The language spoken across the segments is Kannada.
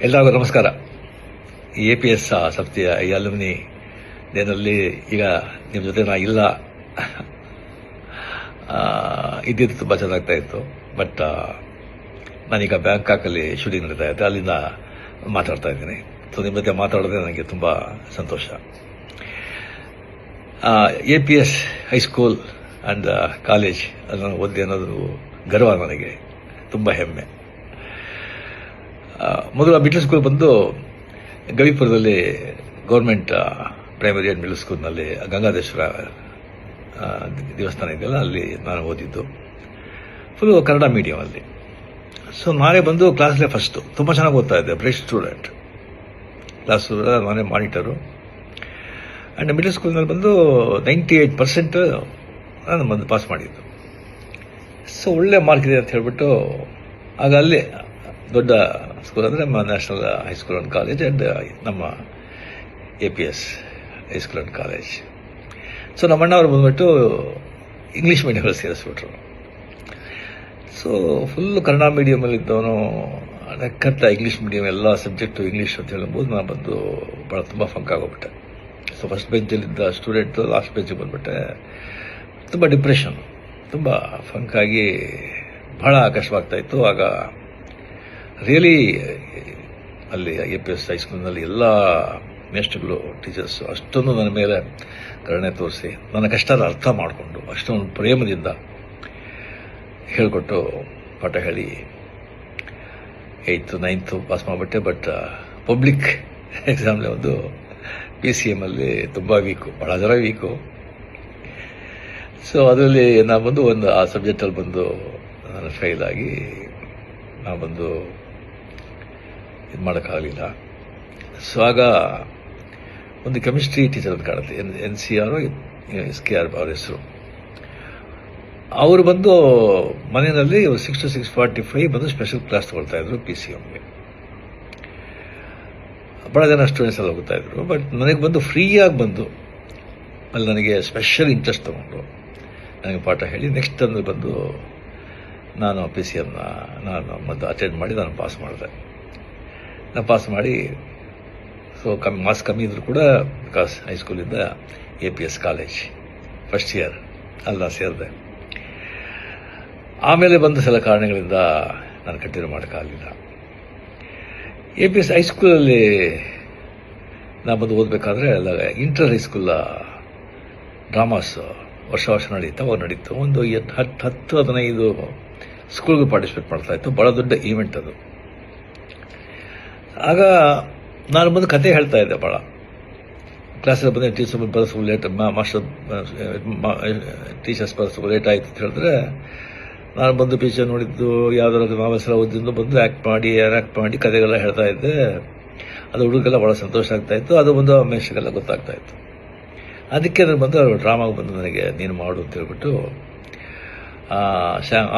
ಎಲ್ಲರಿಗೂ ನಮಸ್ಕಾರ. APS ಸಂಸ್ಥೆಯ ಈ ಅಲ್ಯುಮಿನಿ ಡೇನಲ್ಲಿ ಈಗ ನಿಮ್ಮ ಜೊತೆ ನಾ ಇಲ್ಲ ಇದ್ದಿದ್ದು ತುಂಬ ಚೆನ್ನಾಗ್ತಾ ಇತ್ತು. ಬಟ್ ನಾನೀಗ ಬ್ಯಾಂಕಾಕಲ್ಲಿ ಶೂಟಿಂಗ್ ನಡೀತಾ ಇದ್ದೆ, ಅಲ್ಲಿಂದ ಮಾತಾಡ್ತಾ ಇದ್ದೀನಿ. ಸೊ ನಿಮ್ಮ ಜೊತೆ ಮಾತಾಡೋದೇ ನನಗೆ ತುಂಬ ಸಂತೋಷ. APS ಹೈಸ್ಕೂಲ್ ಆ್ಯಂಡ್ ಕಾಲೇಜ್ ಅಲ್ಲಿ ನಾನು ಓದಿದೆ ಅನ್ನೋದು ಗರ್ವ, ನನಗೆ ತುಂಬ ಹೆಮ್ಮೆ. ಮೊದಲ ಮಿಡ್ಲ್ ಸ್ಕೂಲ್ ಬಂದು ಗವಿಪುರದಲ್ಲಿ ಗೌರ್ಮೆಂಟ್ ಪ್ರೈಮರಿ ಆ್ಯಂಡ್ ಮಿಡ್ಲ್ ಸ್ಕೂಲ್ನಲ್ಲಿ ಗಂಗಾಧೇಶ್ವರ ದೇವಸ್ಥಾನ ಇದೆಯಲ್ಲ, ಅಲ್ಲಿ ನಾನು ಓದಿದ್ದು. ಫುಲ್ಲು ಕನ್ನಡ ಮೀಡಿಯಮಲ್ಲಿ. ಸೊ ನಾನೇ ಬಂದು ಕ್ಲಾಸ್ಲೇ ಫಸ್ಟು, ತುಂಬ ಚೆನ್ನಾಗಿ ಓದ್ತಾ ಇದ್ದೆ, ಬ್ರೈಟ್ ಸ್ಟೂಡೆಂಟ್. ಕ್ಲಾಸ್ ನಾನೇ ಮಾನಿಟರು. ಆ್ಯಂಡ್ ಮಿಡ್ಲ್ ಸ್ಕೂಲ್ನಲ್ಲಿ ಬಂದು 98% ನಾನು ಬಂದು ಪಾಸ್ ಮಾಡಿದ್ದು. ಸೊ ಒಳ್ಳೆ ಮಾರ್ಕ್ ಇದೆ ಅಂತ ಹೇಳ್ಬಿಟ್ಟು ಆಗ ಅಲ್ಲಿ ದೊಡ್ಡ ಸ್ಕೂಲ್ ಅಂದರೆ ನಮ್ಮ national high school and college and ನಮ್ಮ APS high school and college. So ನಮ್ಮ ಅಣ್ಣವರು ಬಂದ್ಬಿಟ್ಟು ಇಂಗ್ಲೀಷ್ ಮೀಡಿಯಮಲ್ಲಿ ಸೇರಿಸ್ಬಿಟ್ರು. ಸೊ ಫುಲ್ಲು ಕನ್ನಡ ಮೀಡಿಯಮಲ್ಲಿದ್ದವನು ಕರೆಕ್ಟ ಇಂಗ್ಲೀಷ್ ಮೀಡಿಯಮ್ ಎಲ್ಲ ಸಬ್ಜೆಕ್ಟು ಇಂಗ್ಲೀಷ್ ಅಂತ ಹೇಳ್ಬೋದು. ನಾನು ಬಂದು ಭಾಳ ತುಂಬ ಫಂಕ್ ಆಗೋಗ್ಬಿಟ್ಟೆ. ಸೊ ಫಸ್ಟ್ ಬೆಂಚಲ್ಲಿದ್ದ ಸ್ಟೂಡೆಂಟು ಲಾಸ್ಟ್ ಬೆಂಚಿಗೆ ಬಂದುಬಿಟ್ಟೆ. ತುಂಬ ಡಿಪ್ರೆಷನ್, ತುಂಬ ಫಂಕಾಗಿ ಭಾಳ ಕಷ್ಟವಾಗ್ತಾಯಿತ್ತು. ಆಗ ರಿಯಲಿ ಅಲ್ಲಿ APS ಹೈಸ್ಕೂಲ್ನಲ್ಲಿ ಎಲ್ಲ ಮೇಸ್ಟ್ರುಗಳು, ಟೀಚರ್ಸು ಅಷ್ಟೊಂದು ನನ್ನ ಮೇಲೆ ಕರುಣೆ ತೋರಿಸಿ ನನ್ನ ಕಷ್ಟದ ಅರ್ಥ ಮಾಡಿಕೊಂಡು ಅಷ್ಟೊಂದು ಪ್ರೇಮದಿಂದ ಹೇಳಿಕೊಟ್ಟು ಪಾಠ ಹೇಳಿ 8th 9th ಪಾಸ್ ಮಾಡಿಬಿಟ್ಟೆ. ಬಟ್ ಪಬ್ಲಿಕ್ ಎಕ್ಸಾಮ್ಲಿ ಒಂದು PCM ಅಲ್ಲಿ ತುಂಬ ವೀಕು, ಭಾಳ ಜನ ವೀಕು. ಸೊ ಅದರಲ್ಲಿ ನಾನು ಬಂದು ಒಂದು ಆ ಸಬ್ಜೆಕ್ಟಲ್ಲಿ ಬಂದು ನಾನು ಫೇಲ್ ಆಗಿ ನಾನು ಬಂದು ಇದು ಮಾಡೋಕ್ಕಾಗಲಿಲ್ಲ. ಸೊ ಆಗ ಒಂದು ಕೆಮಿಸ್ಟ್ರಿ ಟೀಚರ್ ಅಂತ ಕಾಣುತ್ತೆ, NCR SKR ಅವ್ರ ಹೆಸರು. ಅವರು ಬಂದು ಮನೆಯಲ್ಲಿ 6 to 6:45 ಬಂದು ಸ್ಪೆಷಲ್ ಕ್ಲಾಸ್ ತೊಗೊಳ್ತಾ ಇದ್ರು PCMಗೆ. ಭಾಳ ಜನ ಸ್ಟೂಡೆಂಟ್ಸ್ ಎಲ್ಲ ಹೋಗ್ತಾ ಇದ್ರು. ಬಟ್ ನನಗೆ ಬಂದು ಫ್ರೀಯಾಗಿ ಬಂದು ಅಲ್ಲಿ ನನಗೆ ಸ್ಪೆಷಲ್ ಇಂಟ್ರೆಸ್ಟ್ ತೊಗೊಂಡು ನನಗೆ ಪಾಠ ಹೇಳಿ ನೆಕ್ಸ್ಟ್ ಅಂದ್ರೆ ಬಂದು ನಾನು PCMನ ನಾನು ಮತ್ತು ಅಟೆಂಡ್ ಮಾಡಿ ನಾನು ಪಾಸ್ ಮಾಡಿದೆ. ನಾನು ಪಾಸ್ ಮಾಡಿ ಸೊ ಮಾರ್ಕ್ಸ್ ಕಮ್ಮಿ ಇದ್ದರೂ ಕೂಡ ಬಿಕಾಸ್ ಹೈಸ್ಕೂಲಿಂದ APS ಕಾಲೇಜ್ ಫಸ್ಟ್ ಇಯರ್ ಅಲ್ಲ ಸೇರಿದೆ. ಆಮೇಲೆ ಬಂದ ಸಲ ಕಾರಣಗಳಿಂದ ನಾನು ಕಂಟಿನ್ಯೂ ಮಾಡೋಕ್ಕಾಗಲಿಲ್ಲ. APS ಹೈಸ್ಕೂಲಲ್ಲಿ ನಾನು ಬಂದು ಓದಬೇಕಾದ್ರೆ ಅಲ್ಲ ಇಂಟರ್ ಹೈಸ್ಕೂಲ ಡ್ರಾಮಾಸ್ ವರ್ಷ ನಡೀತಾ ನಡೀತು. ಒಂದು 10-15 ಸ್ಕೂಲ್ಗೆ ಪಾರ್ಟಿಸಿಪೇಟ್ ಮಾಡ್ತಾಯಿತ್ತು. ಭಾಳ ದೊಡ್ಡ ಈವೆಂಟ್ ಅದು. ಆಗ ನಾನು ಬಂದು ಕತೆ ಹೇಳ್ತಾ ಇದ್ದೆ ಭಾಳ. ಕ್ಲಾಸಲ್ಲಿ ಬಂದು ಟೀಚರ್ಸ್ ಬರೋದು ಲೇಟ್, ಟೀಚರ್ಸ್ ಬರೋದು ಲೇಟ್ ಆಯಿತು ಅಂತ ಹೇಳಿದ್ರೆ ನಾನು ಬಂದು ಪಿಕ್ಚರ್ ನೋಡಿದ್ದು ಯಾವುದಾದ್ರು ನಾವೆಲ್ಲ ಓದಿದ್ದು ಬಂದು ಆ್ಯಕ್ಟ್ ಮಾಡಿ ಕತೆಗೆಲ್ಲ ಹೇಳ್ತಾ ಇದ್ದೆ. ಅದು ಹುಡುಗೆಲ್ಲ ಭಾಳ ಸಂತೋಷ ಆಗ್ತಾಯಿತ್ತು. ಅದು ಬಂದು ಮೇಷ್ಗೆಲ್ಲ ಗೊತ್ತಾಗ್ತಾಯಿತ್ತು. ಅದಕ್ಕೆ ನಾನು ಬಂದು ಡ್ರಾಮಾಗೆ ಬಂದು ನನಗೆ ನೀನು ಮಾಡು ಅಂತ ಹೇಳ್ಬಿಟ್ಟು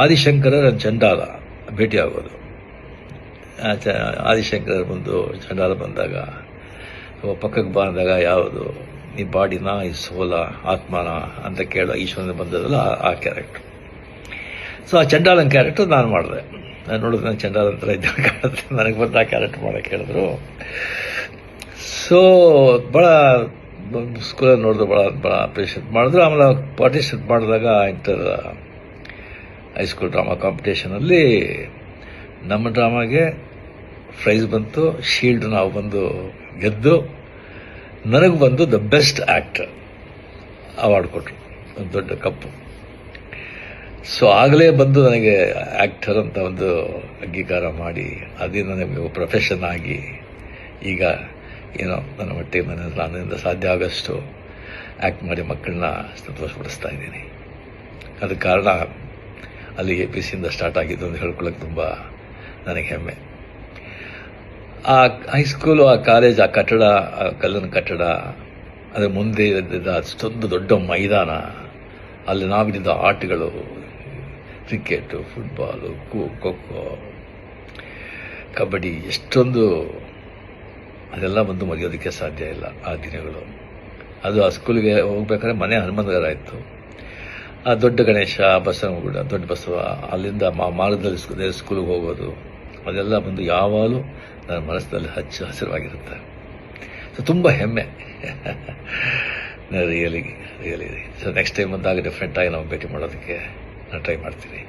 ಆದಿಶಂಕರ ಚಂಡಾಲ ಭೇಟಿ ಆಗೋದು. ಆದಿಶಂಕರ ಬಂದು ಚಂಡಾಲ ಬಂದಾಗ ಪಕ್ಕಕ್ಕೆ ಬಂದಾಗ ಯಾವುದು ಈ ಬಾಡಿನ ಈ ಸೋಲ ಆತ್ಮನ ಅಂತ ಕೇಳೋ ಈಶ್ವರನ ಬಂದದಲ್ಲ ಆ ಕ್ಯಾರೆಕ್ಟ್ರು. ಸೊ ಆ ಚಂಡಾಲನ ಕ್ಯಾರೆಕ್ಟರ್ ನಾನು ಮಾಡಿದೆ. ನಾನು ನೋಡಿದ್ರೆ ನಾನು ಚಂಡಾಲ ಅಂತ ಇದ್ದ ಕಾಣುತ್ತೆ, ನನಗೆ ಬಂದು ಆ ಕ್ಯಾರೆಕ್ಟರ್ ಮಾಡೋಕ್ಕೆ ಹೇಳಿದ್ರು. ಸೊ ಭಾಳ ಸ್ಕೂಲಲ್ಲಿ ನೋಡಿದ್ರು, ಭಾಳ ಅಪ್ರಿಷಿಯೇಟ್ ಮಾಡಿದ್ರು. ಆಮೇಲೆ ಪಾರ್ಟಿಸಿಪೇಟ್ ಮಾಡಿದಾಗ ಇಂಟರ್ ಹೈಸ್ಕೂಲ್ ಡ್ರಾಮಾ ಕಾಂಪಿಟೇಷನಲ್ಲಿ ನಮ್ಮ ಡ್ರಾಮಾಗೆ ಪ್ರೈಸ್ ಬಂತು, ಶೀಲ್ಡ್ ನಾವು ಬಂದು ಗೆದ್ದು ನನಗೆ ಬಂದು ದ ಬೆಸ್ಟ್ ಆ್ಯಕ್ಟರ್ ಅವಾರ್ಡ್ ಕೊಟ್ಟರು, ಒಂದು ದೊಡ್ಡ ಕಪ್ಪು. ಸೊ ಆಗಲೇ ಬಂದು ನನಗೆ ಆ್ಯಕ್ಟರ್ ಅಂತ ಒಂದು ಅಂಗೀಕಾರ ಮಾಡಿ ಅದೇ ನನಗೆ ಪ್ರೊಫೆಷನ್ ಆಗಿ ಈಗ ಏನೋ ನನ್ನ ಮಟ್ಟಿಗೆ ನನ್ನಿಂದ ಸಾಧ್ಯ ಆಗೋಷ್ಟು ಆ್ಯಕ್ಟ್ ಮಾಡಿ ಮಕ್ಕಳನ್ನ ಸಂತೋಷಪಡಿಸ್ತಾ ಇದ್ದೀನಿ. ಅದಕ್ಕೆ ಕಾರಣ ಅಲ್ಲಿ APCಯಿಂದ ಸ್ಟಾರ್ಟ್ ಆಗಿದ್ದು ಅಂತ ಹೇಳ್ಕೊಳ್ಳೋಕೆ ತುಂಬ ನನಗೆ ಹೆಮ್ಮೆ. ಆ ಹೈಸ್ಕೂಲು, ಆ ಕಾಲೇಜ್, ಆ ಕಟ್ಟಡ, ಆ ಕಲ್ಲಿನ ಕಟ್ಟಡ, ಅದರ ಮುಂದೆ ಇದ್ದಿದ್ದ ಅಷ್ಟೊಂದು ದೊಡ್ಡ ಮೈದಾನ, ಅಲ್ಲಿ ನಾವಿದ್ದ ಆಟಗಳು, ಕ್ರಿಕೆಟು, ಫುಟ್ಬಾಲು, ಖೋ-ಖೋ, ಕಬಡ್ಡಿ, ಎಷ್ಟೊಂದು ಅದೆಲ್ಲ ಬಂದು ಮರೆಯೋದಕ್ಕೆ ಸಾಧ್ಯ ಇಲ್ಲ ಆ ದಿನಗಳು. ಅದು ಆ ಸ್ಕೂಲಿಗೆ ಹೋಗ್ಬೇಕಾದ್ರೆ ಮನೆ ಹನುಮಂತಗರ ಇತ್ತು. ಆ ದೊಡ್ಡ ಗಣೇಶ, ಬಸವನಗುಡ, ದೊಡ್ಡ ಬಸವ, ಅಲ್ಲಿಂದ ಮಾರ್ಗದಲ್ಲಿ ಸ್ಕೂಲಿಗೆ ಹೋಗೋದು, ಅದೆಲ್ಲ ಬಂದು ಯಾವಾಗಲೂ ನನ್ನ ಮನಸ್ಸಿನಲ್ಲಿ ಹಸಿರವಾಗಿರುತ್ತೆ. ಸೊ ತುಂಬ ಹೆಮ್ಮೆ. ರಿಯಲಿ ಸೊ ನೆಕ್ಸ್ಟ್ ಟೈಮ್ ಬಂದಾಗ ಡೆಫಿನೆಟ್ಟಾಗಿ ನಾವು ಭೇಟಿ ಮಾಡೋದಕ್ಕೆ ನಾನು ಟ್ರೈ ಮಾಡ್ತೀನಿ.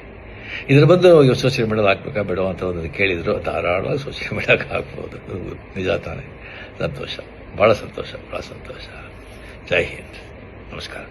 ಇದರ ಬಂದು ಸೋಷಿಯಲ್ ಮೀಡಿಯಾದಲ್ಲಿ ಹಾಕ್ಬೇಕಾ ಬೇಡ ಅಂತ ಒಂದು ಕೇಳಿದ್ರು, ಧಾರಾಳವಾಗಿ ಸೋಷಿಯಲ್ ಮೀಡಿಯಾಗೆ ಹಾಕ್ಬೋದು. ನಿಜ ತಾನೆ. ಸಂತೋಷ, ಭಾಳ ಸಂತೋಷ. ಜೈ ಹಿಂದ್, ನಮಸ್ಕಾರ.